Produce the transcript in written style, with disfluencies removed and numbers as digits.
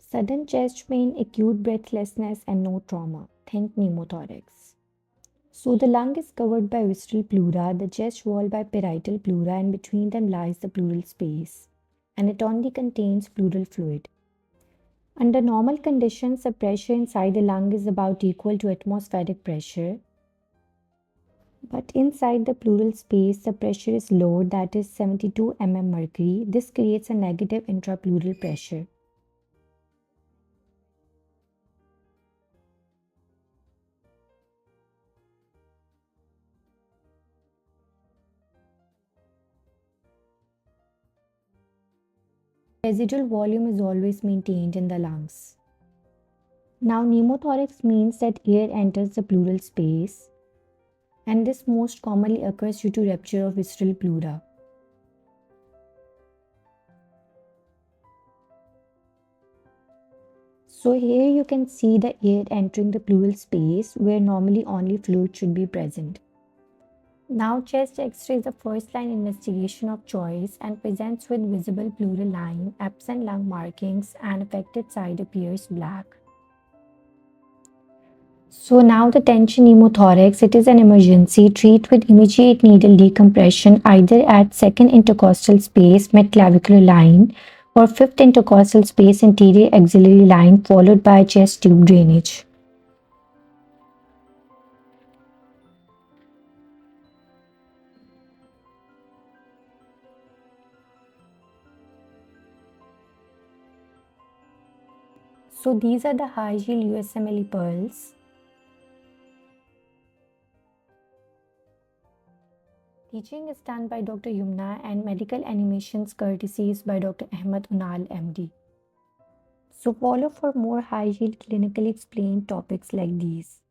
Sudden chest pain, acute breathlessness, and no trauma. Think pneumothorax. So the lung is covered by visceral pleura, the chest wall by parietal pleura, and between them lies the pleural space. And it only contains pleural fluid. Under normal conditions, the pressure inside the lung is about equal to atmospheric pressure. But inside the pleural space, the pressure is low, that is 72 mm mercury. This creates a negative intrapleural pressure. Residual volume is always maintained in the lungs. Now, pneumothorax means that air enters the pleural space, and this most commonly occurs due to rupture of visceral pleura. So here you can see the air entering the pleural space where normally only fluid should be present. Now chest X-ray is the first line investigation of choice and presents with visible pleural line, absent lung markings, and affected side appears black. So now the tension pneumothorax, it is an emergency. Treat with immediate needle decompression either at second intercostal space mid-clavicular line or fifth intercostal space anterior axillary line followed by chest tube drainage. So these are the high yield USMLE pearls. Teaching is done by Dr. Ünal and medical animations courtesy is by Dr. Ahmet Ünal MD. So follow for more high yield clinically explained topics like these.